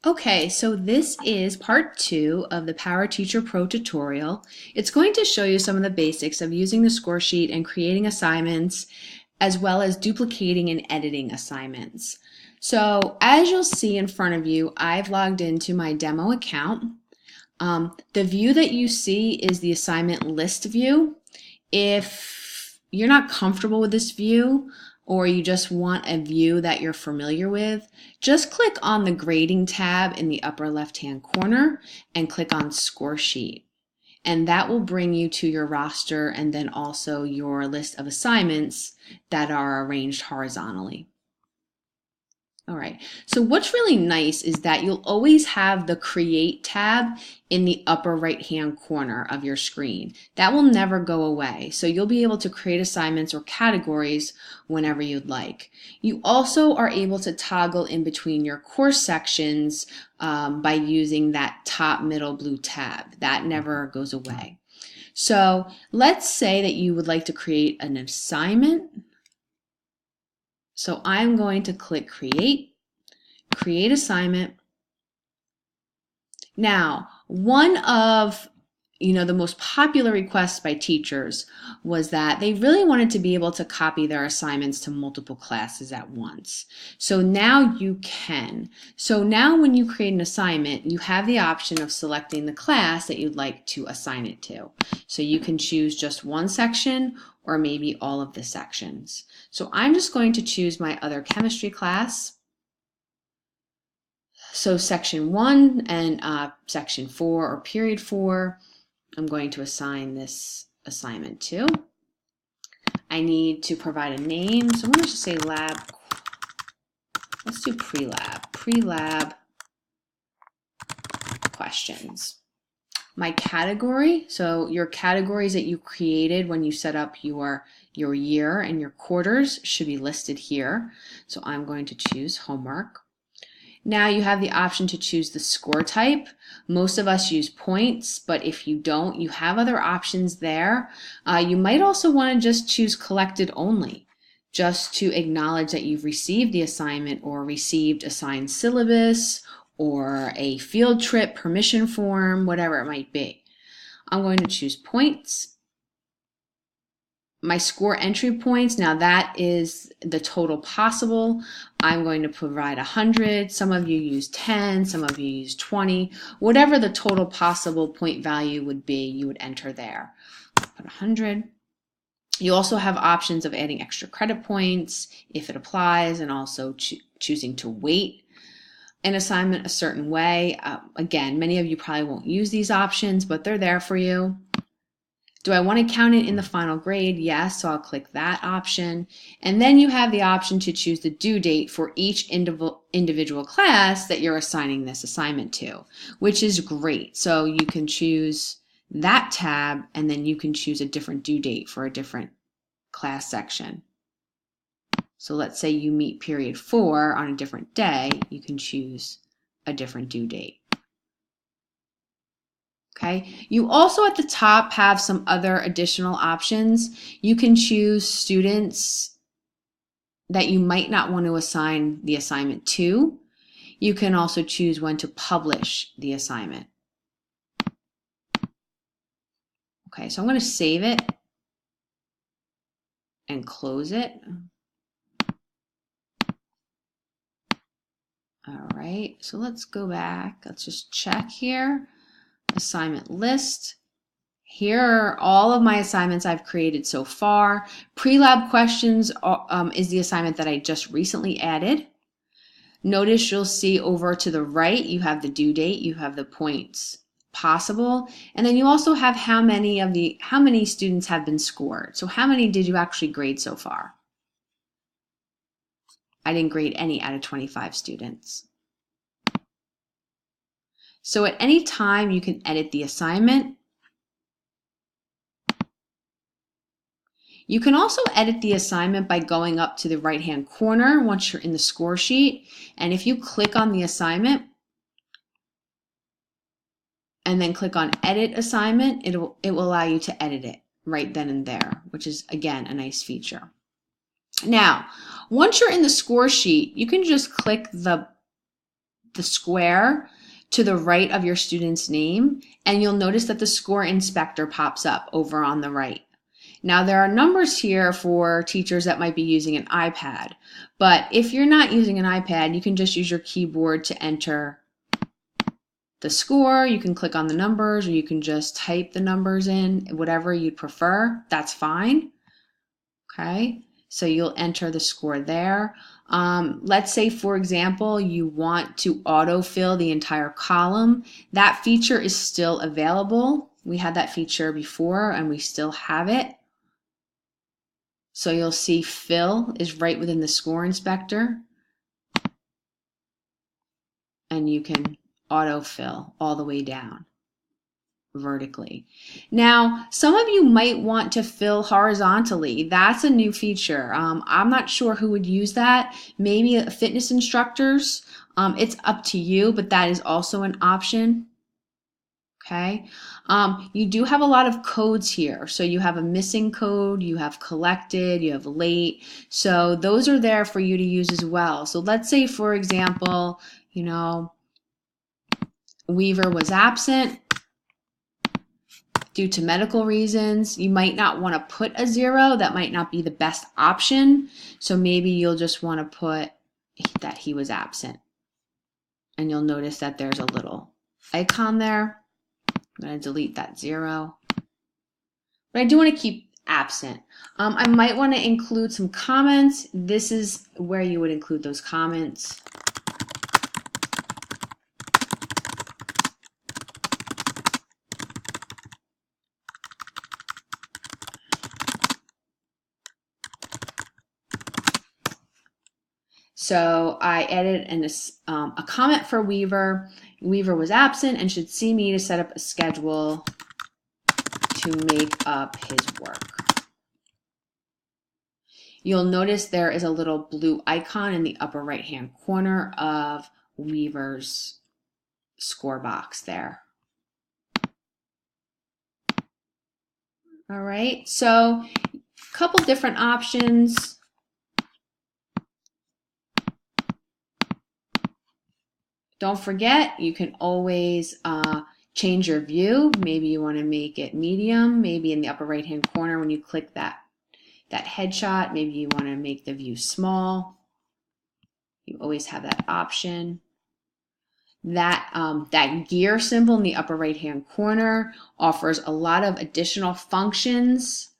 Okay, so this is part 2 of the Power Teacher Pro tutorial. It's going to show you some of the basics of using the score sheet and creating assignments, as well as duplicating and editing assignments. So as you'll see in front of you, I've logged into my demo account. The view that you see is the assignment list view. If you're not comfortable with this view, or you just want a view that you're familiar with, just click on the grading tab in the upper left-hand corner and click on score sheet. And that will bring you to your roster and then also your list of assignments that are arranged horizontally. All right, so what's really nice is that you'll always have the Create tab in the upper right-hand corner of your screen. That will never go away, so you'll be able to create assignments or categories whenever you'd like. You also are able to toggle in between your course sections by using that top middle blue tab. That never goes away. So let's say that you would like to create an assignment. So I'm going to click Create Assignment. Now, one of the most popular requests by teachers was that they really wanted to be able to copy their assignments to multiple classes at once. So now you can. So now when you create an assignment, you have the option of selecting the class that you'd like to assign it to. So you can choose just one section or maybe all of the sections. So I'm just going to choose my other chemistry class. So section 1 and section 4 or period 4, I'm going to assign this assignment to. I need to provide a name, so I'm going to just say lab. Let's do pre-lab questions. My category, so your categories that you created when you set up your year and your quarters should be listed here. So I'm going to choose homework. Now you have the option to choose the score type. Most of us use points, but if you don't, you have other options there. You might also want to just choose collected only, just to acknowledge that you've received the assignment or received assigned syllabus or a field trip permission form, whatever it might be. I'm going to choose points. My score entry points, now that is the total possible. I'm going to provide 100. Some of you use 10, some of you use 20. Whatever the total possible point value would be, you would enter there. Put 100. You also have options of adding extra credit points if it applies, and also choosing to weight an assignment a certain way. Again, many of you probably won't use these options, but they're there for you. Do I want to count it in the final grade? Yes, so I'll click that option. And then you have the option to choose the due date for each individual class that you're assigning this assignment to, which is great. So you can choose that tab, and then you can choose a different due date for a different class section. So let's say you meet period 4 on a different day, you can choose a different due date. Okay. You also at the top have some other additional options. You can choose students that you might not want to assign the assignment to. You can also choose when to publish the assignment. Okay, so I'm going to save it and close it. All right, so let's go back. Let's just check here. Assignment list. Here are all of my assignments I've created so far. Pre-lab questions is the assignment that I just recently added. Notice you'll see over to the right, you have the due date, you have the points possible, and then you also have how many students have been scored. So how many did you actually grade so far? I didn't grade any out of 25 students. So at any time you can edit the assignment. You can also edit the assignment by going up to the right-hand corner once you're in the score sheet. And if you click on the assignment and then click on Edit Assignment, it will allow you to edit it right then and there, which is, again, a nice feature. Now, once you're in the score sheet, you can just click the the square to the right of your student's name, and you'll notice that the score inspector pops up over on the right. Now, there are numbers here for teachers that might be using an iPad, but if you're not using an iPad, you can just use your keyboard to enter the score. You can click on the numbers, or you can just type the numbers in, whatever you'd prefer. That's fine. Okay, so you'll enter the score there. Let's say, for example, you want to autofill the entire column. That feature is still available. We had that feature before, and we still have it. So you'll see fill is right within the score inspector, and you can autofill all the way down vertically. Now, some of you might want to fill horizontally. That's a new feature. I'm not sure who would use that. Maybe fitness instructors. It's up to you, but that is also an option. Okay. You do have a lot of codes here. So you have a missing code, you have collected, you have late. So those are there for you to use as well. So let's say, for example, Weaver was absent due to medical reasons. You might not want to put a 0. That might not be the best option. So maybe you'll just want to put that he was absent. And you'll notice that there's a little icon there. I'm going to delete that 0. But I do want to keep absent. I might want to include some comments. This is where you would include those comments. So I added a comment for Weaver. Weaver was absent and should see me to set up a schedule to make up his work. You'll notice there is a little blue icon in the upper right-hand corner of Weaver's score box there. All right, so a couple different options. Don't forget, you can always change your view. Maybe you want to make it medium. Maybe in the upper right-hand corner when you click that headshot, maybe you want to make the view small. You always have that option. That gear symbol in the upper right-hand corner offers a lot of additional functions,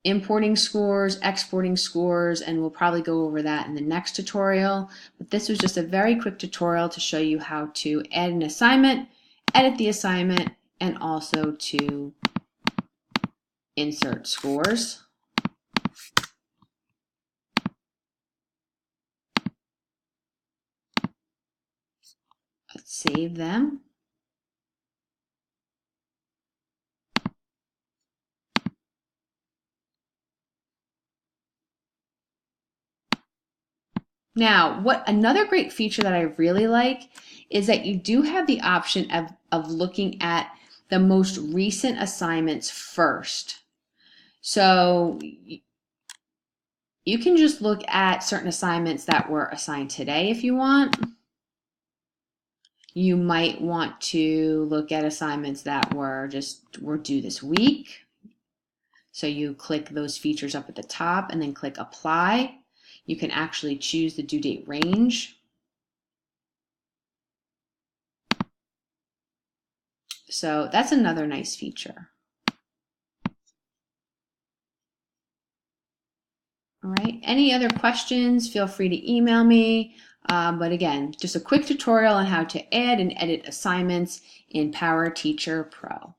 importing scores, exporting scores, and we'll probably go over that in the next tutorial. But this was just a very quick tutorial to show you how to add an assignment, edit the assignment, and also to insert scores. Let's save them. Now, another great feature that I really like is that you do have the option of looking at the most recent assignments first. So you can just look at certain assignments that were assigned today if you want. You might want to look at assignments that were due this week. So you click those features up at the top and then click apply. You can actually choose the due date range. So that's another nice feature. All right, any other questions, feel free to email me. But again, just a quick tutorial on how to add and edit assignments in PowerTeacher Pro.